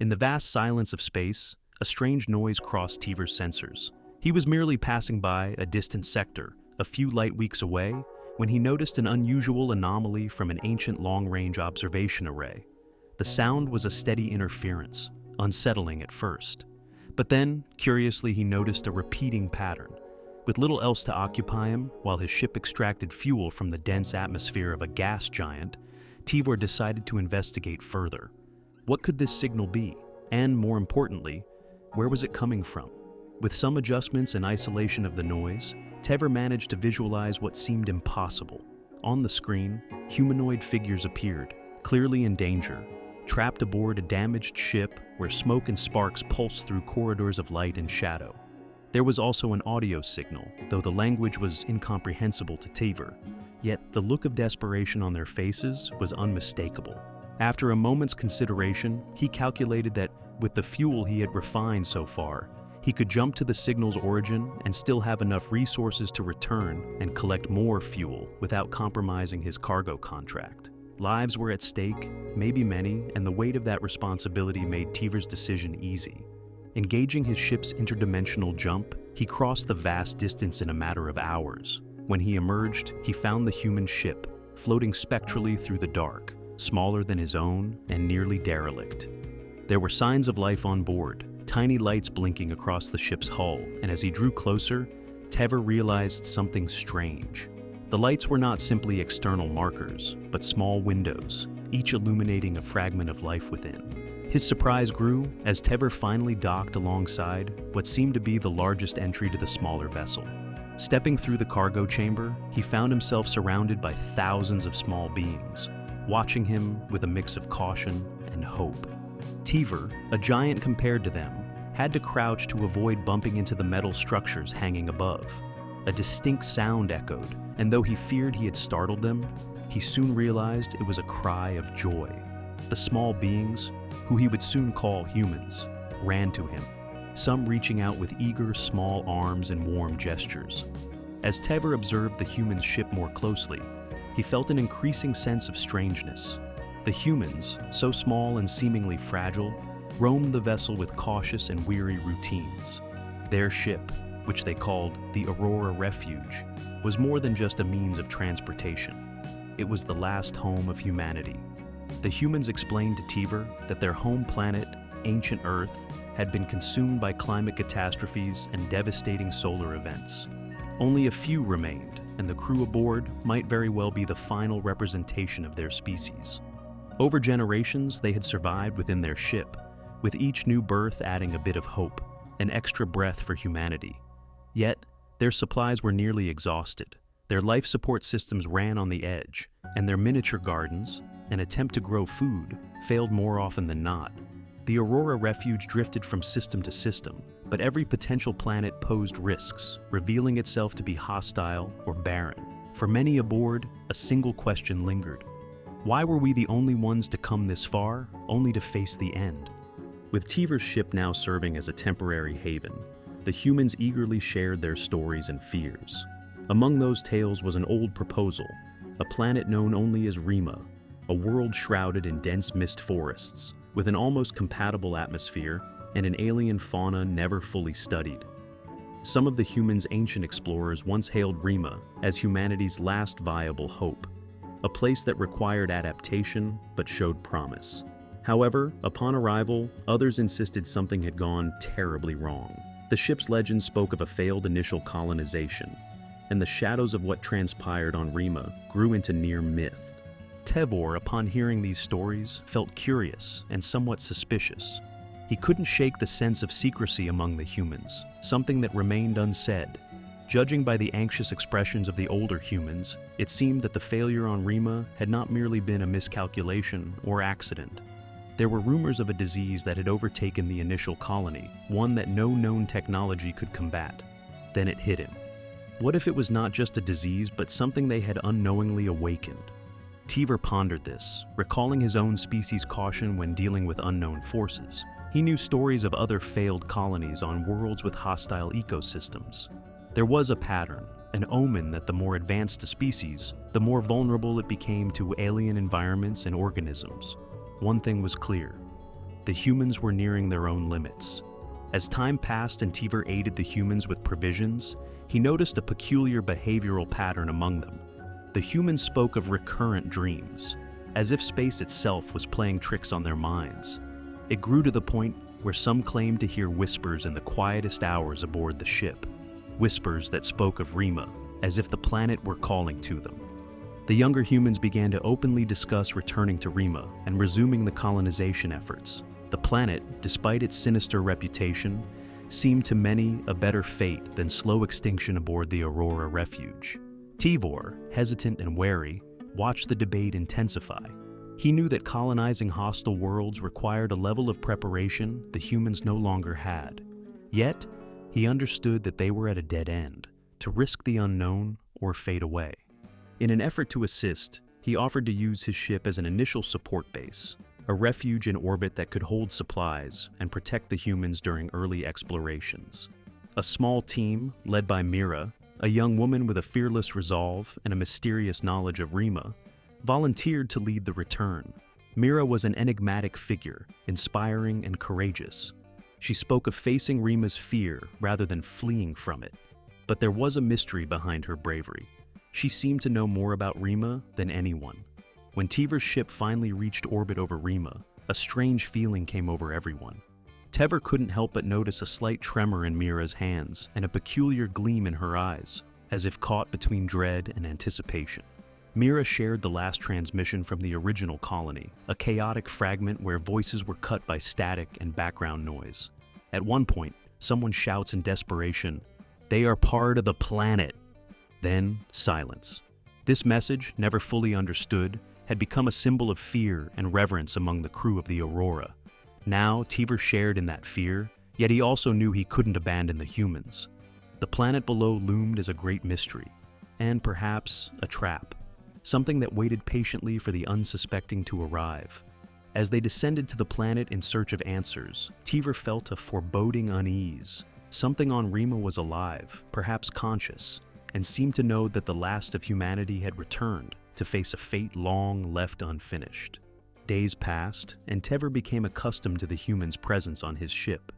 In the vast silence of space, a strange noise crossed Tevor's sensors. He was merely passing by a distant sector, a few light weeks away, when he noticed an unusual anomaly from an ancient long-range observation array. The sound was a steady interference, unsettling at first. But then, curiously, he noticed a repeating pattern. With little else to occupy him, while his ship extracted fuel from the dense atmosphere of a gas giant, Tevor decided to investigate further. What could this signal be? And, more importantly, where was it coming from? With some adjustments and isolation of the noise, Tevor managed to visualize what seemed impossible. On the screen, humanoid figures appeared, clearly in danger, trapped aboard a damaged ship where smoke and sparks pulsed through corridors of light and shadow. There was also an audio signal, though the language was incomprehensible to Tevor, yet the look of desperation on their faces was unmistakable. After a moment's consideration, he calculated that with the fuel he had refined so far, he could jump to the signal's origin and still have enough resources to return and collect more fuel without compromising his cargo contract. Lives were at stake, maybe many, and the weight of that responsibility made Tevor's decision easy. Engaging his ship's interdimensional jump, he crossed the vast distance in a matter of hours. When he emerged, he found the human ship, floating spectrally through the dark, smaller than his own and nearly derelict. There were signs of life on board, tiny lights blinking across the ship's hull, and as he drew closer, Tevor realized something strange. The lights were not simply external markers, but small windows, each illuminating a fragment of life within. His surprise grew as Tevor finally docked alongside what seemed to be the largest entry to the smaller vessel. Stepping through the cargo chamber, he found himself surrounded by thousands of small beings, watching him with a mix of caution and hope. Tevor, a giant compared to them, had to crouch to avoid bumping into the metal structures hanging above. A distinct sound echoed, and though he feared he had startled them, he soon realized it was a cry of joy. The small beings, who he would soon call humans, ran to him, some reaching out with eager, small arms and warm gestures. As Tevor observed the human's ship more closely, he felt an increasing sense of strangeness. The humans, so small and seemingly fragile, roamed the vessel with cautious and weary routines. Their ship, which they called the Aurora Refuge, was more than just a means of transportation. It was the last home of humanity. The humans explained to Tevor that their home planet, ancient Earth, had been consumed by climate catastrophes and devastating solar events. Only a few remained, and the crew aboard might very well be the final representation of their species. Over generations, they had survived within their ship, with each new birth adding a bit of hope, an extra breath for humanity. Yet, their supplies were nearly exhausted. Their life support systems ran on the edge, and their miniature gardens, an attempt to grow food, failed more often than not. The Aurora Refuge drifted from system to system, but every potential planet posed risks, revealing itself to be hostile or barren. For many aboard, a single question lingered. Why were we the only ones to come this far, only to face the end? With Tevor's ship now serving as a temporary haven, the humans eagerly shared their stories and fears. Among those tales was an old proposal, a planet known only as Rima, a world shrouded in dense mist forests, with an almost compatible atmosphere and an alien fauna never fully studied. Some of the humans' ancient explorers once hailed Rima as humanity's last viable hope, a place that required adaptation but showed promise. However, upon arrival, others insisted something had gone terribly wrong. The ship's legend spoke of a failed initial colonization, and the shadows of what transpired on Rima grew into near myth. Tevor, upon hearing these stories, felt curious and somewhat suspicious. He couldn't shake the sense of secrecy among the humans, something that remained unsaid. Judging by the anxious expressions of the older humans, it seemed that the failure on Rima had not merely been a miscalculation or accident. There were rumors of a disease that had overtaken the initial colony, one that no known technology could combat. Then it hit him. What if it was not just a disease, but something they had unknowingly awakened? Tevor pondered this, recalling his own species' caution when dealing with unknown forces. He knew stories of other failed colonies on worlds with hostile ecosystems. There was a pattern, an omen that the more advanced a species, the more vulnerable it became to alien environments and organisms. One thing was clear. the humans were nearing their own limits. As time passed and Tevor aided the humans with provisions, he noticed a peculiar behavioral pattern among them. The humans spoke of recurrent dreams, as if space itself was playing tricks on their minds. It grew to the point where some claimed to hear whispers in the quietest hours aboard the ship, whispers that spoke of Rima, as if the planet were calling to them. The younger humans began to openly discuss returning to Rima and resuming the colonization efforts. The planet, despite its sinister reputation, seemed to many a better fate than slow extinction aboard the Aurora refuge. Tevor, hesitant and wary, watched the debate intensify. He knew that colonizing hostile worlds required a level of preparation the humans no longer had. Yet, he understood that they were at a dead end, to risk the unknown or fade away. In an effort to assist, he offered to use his ship as an initial support base, a refuge in orbit that could hold supplies and protect the humans during early explorations. A small team, led by Mira, a young woman with a fearless resolve and a mysterious knowledge of Rima, volunteered to lead the return. Mira was an enigmatic figure, inspiring and courageous. She spoke of facing Rima's fear rather than fleeing from it. But there was a mystery behind her bravery. She seemed to know more about Rima than anyone. When Tevor's ship finally reached orbit over Rima, a strange feeling came over everyone. Tevor couldn't help but notice a slight tremor in Mira's hands and a peculiar gleam in her eyes, as if caught between dread and anticipation. Mira shared the last transmission from the original colony, a chaotic fragment where voices were cut by static and background noise. At one point, someone shouts in desperation, "They are part of the planet." Then, silence. This message, never fully understood, had become a symbol of fear and reverence among the crew of the Aurora. Now, Tevor shared in that fear, yet he also knew he couldn't abandon the humans. The planet below loomed as a great mystery, and perhaps a trap, something that waited patiently for the unsuspecting to arrive. As they descended to the planet in search of answers, Tevor felt a foreboding unease. Something on Rima was alive, perhaps conscious, and seemed to know that the last of humanity had returned to face a fate long left unfinished. Days passed, and Tevor became accustomed to the humans' presence on his ship.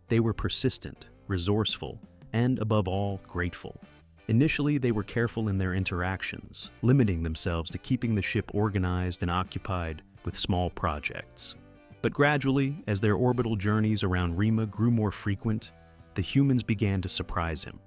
They were persistent, resourceful, and, above all, grateful. Initially, they were careful in their interactions, limiting themselves to keeping the ship organized and occupied with small projects. But gradually, as their orbital journeys around Rima grew more frequent, the humans began to surprise him.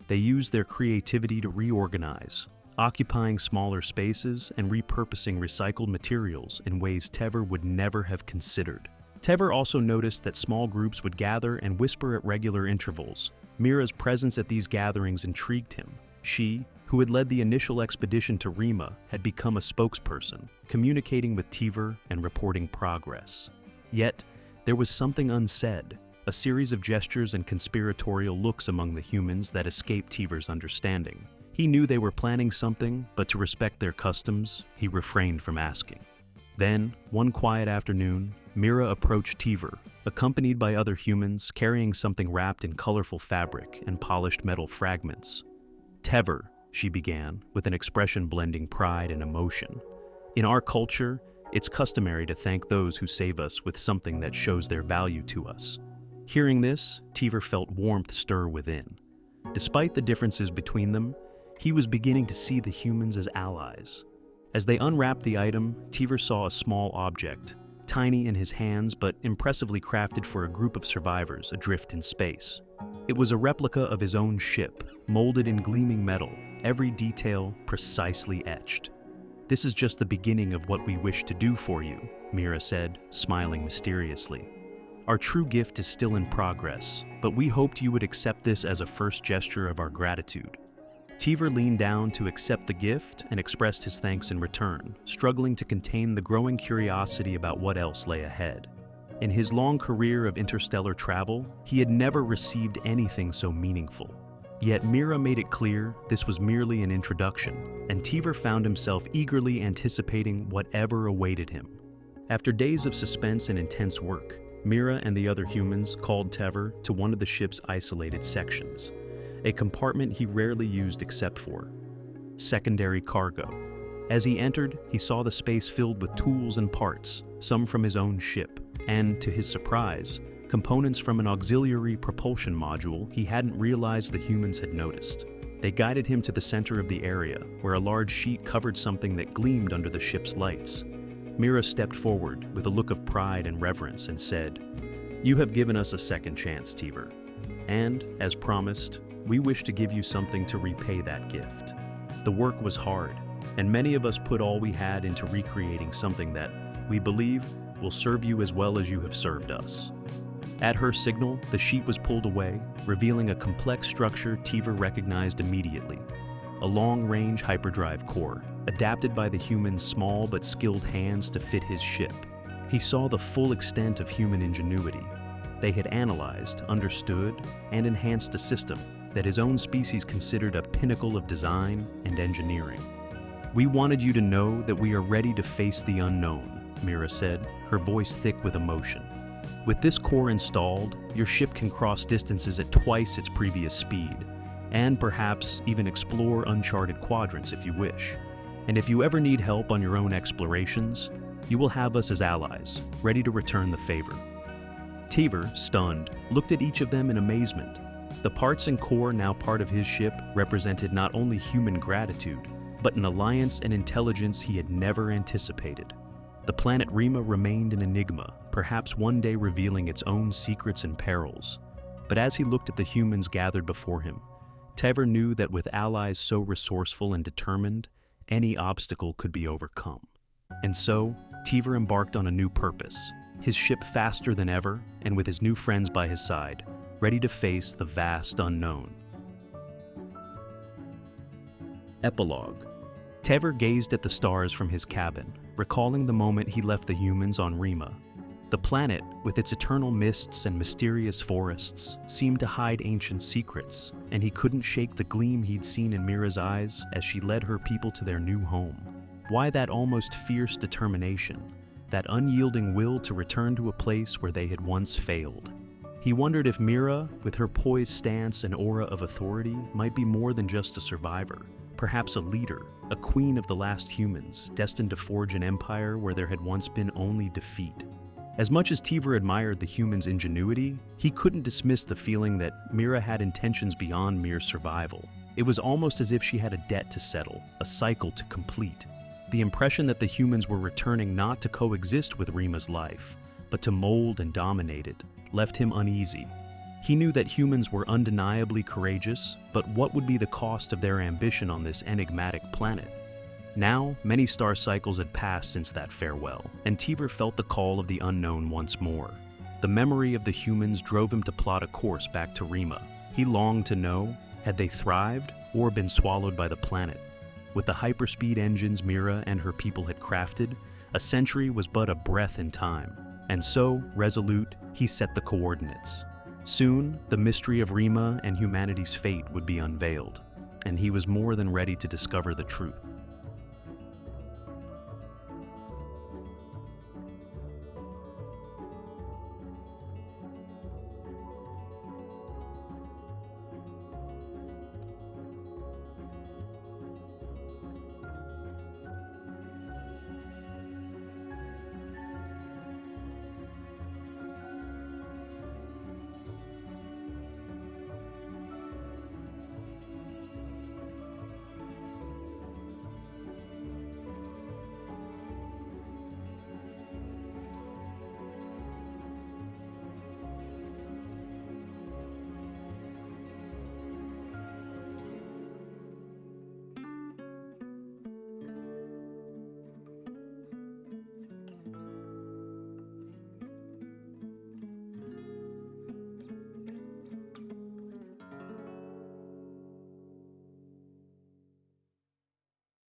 They used their creativity to reorganize, occupying smaller spaces and repurposing recycled materials in ways Tevor would never have considered. Tevor also noticed that small groups would gather and whisper at regular intervals. Mira's presence at these gatherings intrigued him. She, who had led the initial expedition to Rima, had become a spokesperson, communicating with Tevor and reporting progress. Yet, there was something unsaid, a series of gestures and conspiratorial looks among the humans that escaped Tevor's understanding. He knew they were planning something, but to respect their customs, he refrained from asking. Then, one quiet afternoon, Mira approached Tevor, accompanied by other humans carrying something wrapped in colorful fabric and polished metal fragments. "Tevor," she began, with an expression blending pride and emotion. "In our culture, it's customary to thank those who save us with something that shows their value to us." Hearing this, Tevor felt warmth stir within. Despite the differences between them, he was beginning to see the humans as allies. As they unwrapped the item, Tevor saw a small object, tiny in his hands but impressively crafted for a group of survivors adrift in space. It was a replica of his own ship, molded in gleaming metal, every detail precisely etched. "This is just the beginning of what we wish to do for you," Mira said, smiling mysteriously. "Our true gift is still in progress, but we hoped you would accept this as a first gesture of our gratitude." Tevor leaned down to accept the gift and expressed his thanks in return, struggling to contain the growing curiosity about what else lay ahead. In his long career of interstellar travel, he had never received anything so meaningful. Yet Mira made it clear this was merely an introduction, and Tevor found himself eagerly anticipating whatever awaited him. After days of suspense and intense work, Mira and the other humans called Tevor to one of the ship's isolated sections, a compartment he rarely used except for secondary cargo. As he entered, he saw the space filled with tools and parts, some from his own ship. and, to his surprise, components from an auxiliary propulsion module he hadn't realized the humans had noticed. They guided him to the center of the area, where a large sheet covered something that gleamed under the ship's lights. Mira stepped forward with a look of pride and reverence and said, "You have given us a second chance, Tevor. And, as promised, we wish to give you something to repay that gift." The work was hard, and many of us put all we had into recreating something that, we believe, will serve you as well as you have served us. At her signal, the sheet was pulled away, revealing a complex structure Tevor recognized immediately. A long-range hyperdrive core, adapted by the human's small but skilled hands to fit his ship. He saw the full extent of human ingenuity. They had analyzed, understood, and enhanced a system that his own species considered a pinnacle of design and engineering. "We wanted you to know that we are ready to face the unknown," Mira said, her voice thick with emotion. "With this core installed, your ship can cross distances at twice its previous speed, and perhaps even explore uncharted quadrants if you wish. And if you ever need help on your own explorations, you will have us as allies, ready to return the favor." Tevor, stunned, looked at each of them in amazement. The parts and core now part of his ship represented not only human gratitude, but an alliance and intelligence he had never anticipated. The planet Rima remained an enigma, perhaps one day revealing its own secrets and perils. But as he looked at the humans gathered before him, Tevor knew that with allies so resourceful and determined, any obstacle could be overcome. And so, Tevor embarked on a new purpose, his ship faster than ever, and with his new friends by his side, ready to face the vast unknown. Epilogue. Tevor gazed at the stars from his cabin, recalling the moment he left the humans on Rima. The planet, with its eternal mists and mysterious forests, seemed to hide ancient secrets, and he couldn't shake the gleam he'd seen in Mira's eyes as she led her people to their new home. Why that almost fierce determination, that unyielding will to return to a place where they had once failed? He wondered if Mira, with her poised stance and aura of authority, might be more than just a survivor, perhaps a leader, a queen of the last humans, destined to forge an empire where there had once been only defeat. As much as Tevor admired the humans' ingenuity, he couldn't dismiss the feeling that Mira had intentions beyond mere survival. It was almost as if she had a debt to settle, a cycle to complete. The impression that the humans were returning not to coexist with Rima's life, but to mold and dominate it, left him uneasy. He knew that humans were undeniably courageous, but what would be the cost of their ambition on this enigmatic planet? Now, many star cycles had passed since that farewell, and Tevor felt the call of the unknown once more. The memory of the humans drove him to plot a course back to Rima. He longed to know, had they thrived or been swallowed by the planet? With the hyperspeed engines Mira and her people had crafted, a century was but a breath in time. And so, resolute, he set the coordinates. Soon, the mystery of Rima and humanity's fate would be unveiled, and he was more than ready to discover the truth.